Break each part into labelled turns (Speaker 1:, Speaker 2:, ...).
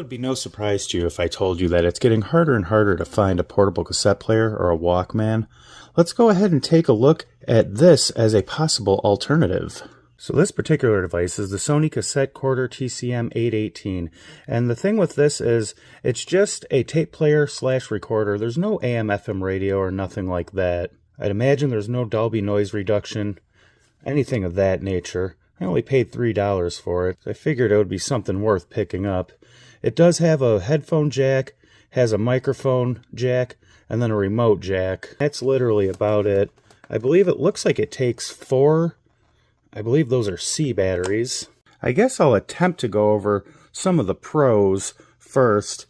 Speaker 1: would be no surprise to you if I told you that it's getting harder and harder to find a portable cassette player or a Walkman. Let's go ahead and take a look at this as a possible alternative. So this particular device is the Sony Cassette Recorder TCM-818, and the thing with this is it's just a tape player / recorder. There's no AM/FM radio or nothing like that. I'd imagine there's no Dolby noise reduction, anything of that nature. I only paid $3 for it. I figured it would be something worth picking up. It does have a headphone jack, has a microphone jack, and then a remote jack. That's literally about it. I believe it looks like it takes 4, I believe those are C batteries. I guess I'll attempt to go over some of the pros first.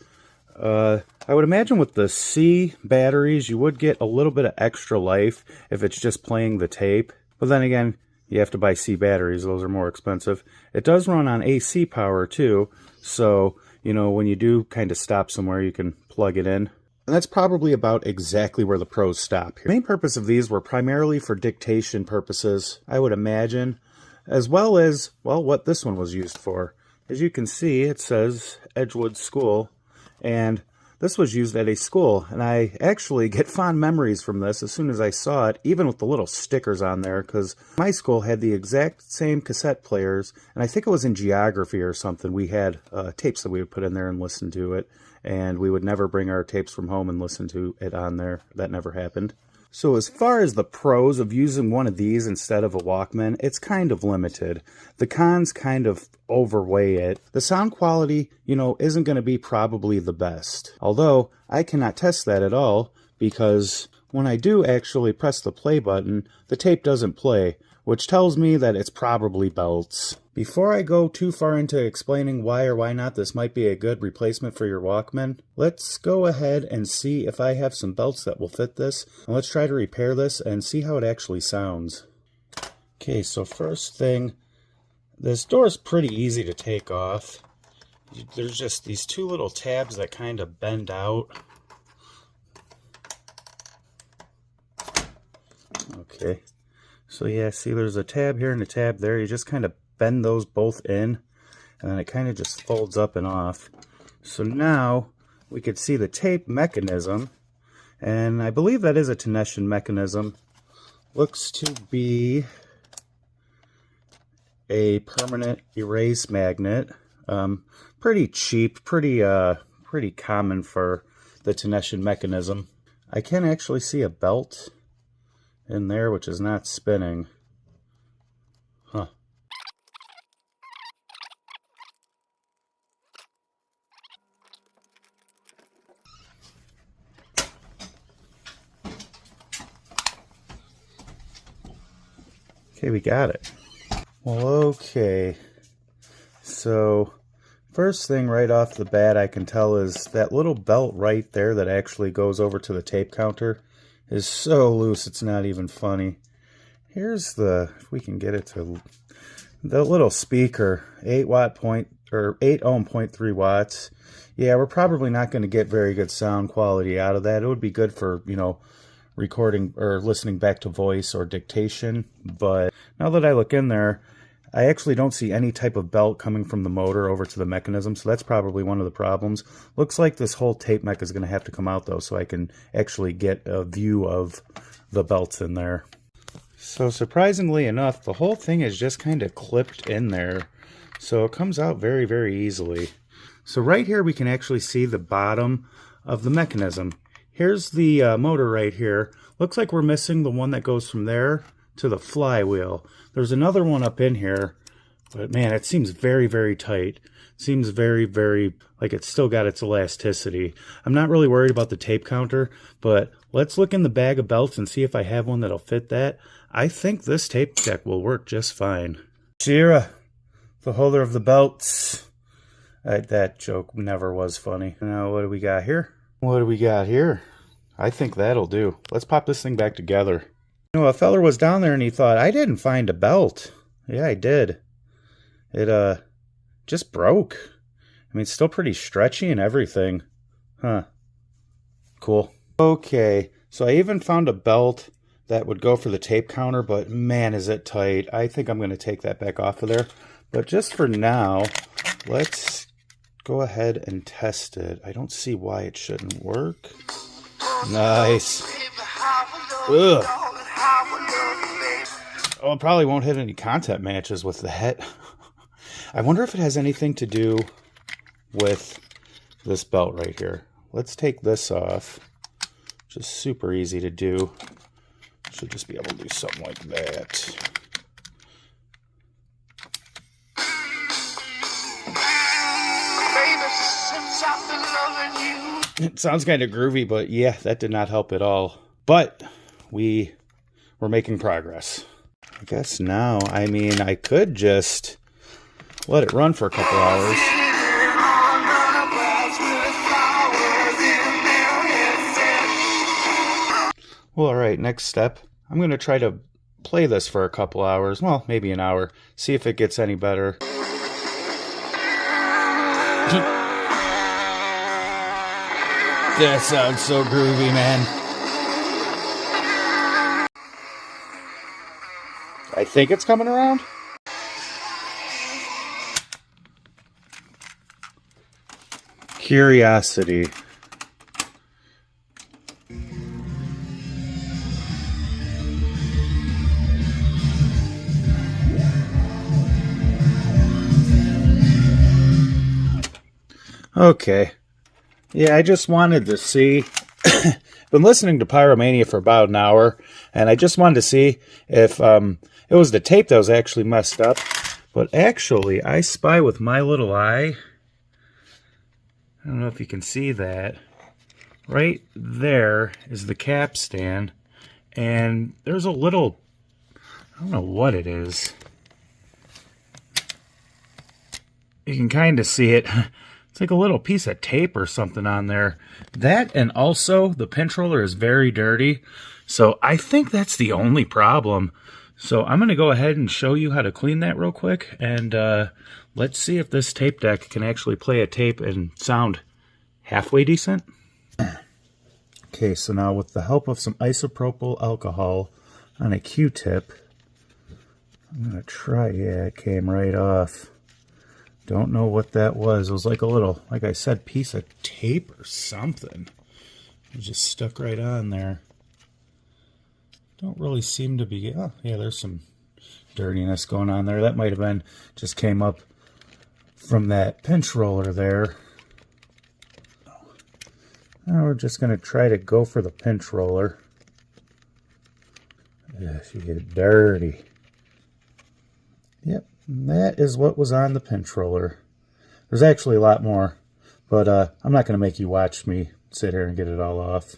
Speaker 1: I would imagine with the C batteries you would get a little bit of extra life if it's just playing the tape. But then again, you have to buy C batteries, those are more expensive. It does run on AC power too, so you know when you do kind of stop somewhere you can plug it in. And that's probably about exactly where the pros stop here. The main purpose of these were primarily for dictation purposes, I would imagine, as well as, well, what this one was used for. As you can see, it says Edgewood School, and this was used at a school, and I actually get fond memories from this as soon as I saw it, even with the little stickers on there, because my school had the exact same cassette players, and I think it was in geography or something. We had tapes that we would put in there and listen to it, and we would never bring our tapes from home and listen to it on there. That never happened. So as far as the pros of using one of these instead of a Walkman, it's kind of limited. The cons kind of overweigh it. The sound quality, you know, isn't going to be probably the best. Although, I cannot test that at all, because when I do actually press the play button, the tape doesn't play, which tells me that it's probably belts. Before I go too far into explaining why or why not this might be a good replacement for your Walkman, let's go ahead and see if I have some belts that will fit this, and let's try to repair this and see how it actually sounds. Okay, so first thing, this door is pretty easy to take off. There's just these two little tabs that kind of bend out. Okay. So yeah, see there's a tab here and a tab there. You just kind of bend those both in, and then it kind of just folds up and off. So now we could see the tape mechanism, and I believe that is a tension mechanism. Looks to be a permanent erase magnet. Pretty cheap, pretty common for the tension mechanism. I can actually see a belt in there which is not spinning. Huh. Okay, we got it. Well, okay. So first thing right off the bat I can tell is that little belt right there that actually goes over to the tape counter is so loose it's not even funny. Here's the, if we can get it to, the little speaker, 8 ohm 0.3 watts. Yeah, we're probably not going to get very good sound quality out of that. It would be good for, you know, recording or listening back to voice or dictation, but now that I look in there, I actually don't see any type of belt coming from the motor over to the mechanism, so that's probably one of the problems. Looks like this whole tape mech is going to have to come out though, so I can actually get a view of the belts in there. So surprisingly enough, the whole thing is just kind of clipped in there, so it comes out very, very easily. So right here we can actually see the bottom of the mechanism. Here's the motor right here. Looks like we're missing the one that goes from there to the flywheel. There's another one up in here, but man, it seems very, very tight. Seems very, very like it's still got its elasticity. I'm not really worried about the tape counter, but let's look in the bag of belts and see if I have one that'll fit that. I think this tape deck will work just fine. Shira, the holder of the belts. That joke never was funny. Now, what do we got here? What do we got here? I think that'll do. Let's pop this thing back together. You know, a feller was down there and he thought, I didn't find a belt. Yeah, I did. It, just broke. I mean, it's still pretty stretchy and everything. Huh. Cool. Okay, so I even found a belt that would go for the tape counter, but man, is it tight. I think I'm going to take that back off of there. But just for now, let's go ahead and test it. I don't see why it shouldn't work. Nice. Ugh. Oh, it probably won't hit any content matches with that. I wonder if it has anything to do with this belt right here. Let's take this off. Just super easy to do. Should just be able to do something like that. It sounds kind of groovy, but yeah, that did not help at all. But we're making progress. I guess now, I mean, I could just let it run for a couple hours. Well, alright, next step. I'm going to try to play this for a couple hours. Well, maybe an hour. See if it gets any better. That sounds so groovy, man. I think it's coming around. Curiosity. Okay. Yeah, I just wanted to see. Been listening to Pyromania for about an hour, and I just wanted to see if it was the tape that was actually messed up. But actually, I spy with my little eye. I don't know if you can see that. Right there is the capstan, and there's a little, I don't know what it is. You can kind of see it. It's like a little piece of tape or something on there. That, and also the pinch roller is very dirty. So I think that's the only problem. So I'm going to go ahead and show you how to clean that real quick. And let's see if this tape deck can actually play a tape and sound halfway decent. Okay, so now with the help of some isopropyl alcohol on a Q-tip, I'm going to try, yeah, it came right off. Don't know what that was. It was like a little, like I said, piece of tape or something. It just stuck right on there. Don't really seem to be, oh yeah, there's some dirtiness going on there. That might have been, just came up from that pinch roller there. Now we're just going to try to go for the pinch roller. Yeah, she get dirty. Yep. That is what was on the pinch roller. There's actually a lot more, but I'm not going to make you watch me sit here and get it all off.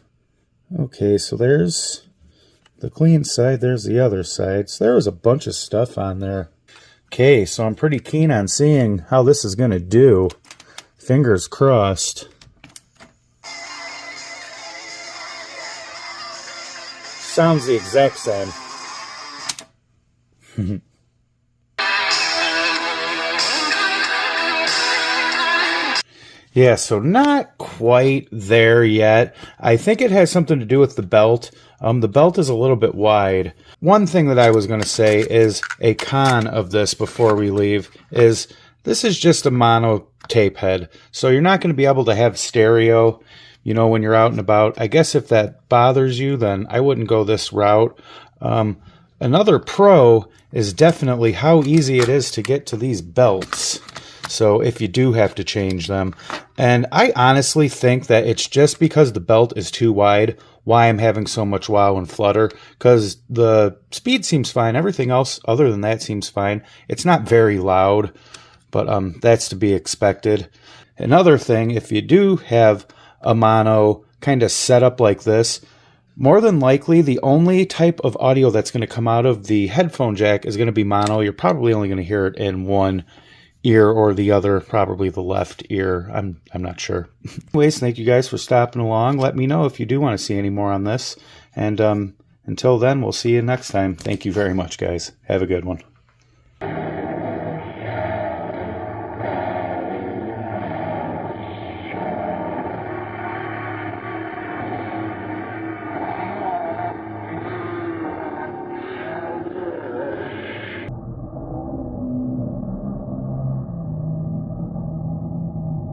Speaker 1: Okay, so there's the clean side, there's the other side. So there was a bunch of stuff on there. Okay, so I'm pretty keen on seeing how this is going to do. Fingers crossed. Sounds the exact same. Yeah, so not quite there yet. I think it has something to do with the belt. The belt is a little bit wide. One thing that I was going to say is a con of this before we leave is this is just a mono tape head. So you're not going to be able to have stereo, you know, when you're out and about. I guess if that bothers you, then I wouldn't go this route. Another pro is definitely how easy it is to get to these belts. So if you do have to change them. And I honestly think that it's just because the belt is too wide why I'm having so much wow and flutter. Because the speed seems fine. Everything else other than that seems fine. It's not very loud, but that's to be expected. Another thing, if you do have a mono kind of setup like this, more than likely the only type of audio that's going to come out of the headphone jack is going to be mono. You're probably only going to hear it in one ear or the other, probably the left ear. I'm not sure. Anyways, thank you guys for stopping along. Let me know if you do want to see any more on this. And until then, we'll see you next time. Thank you very much, guys. Have a good one.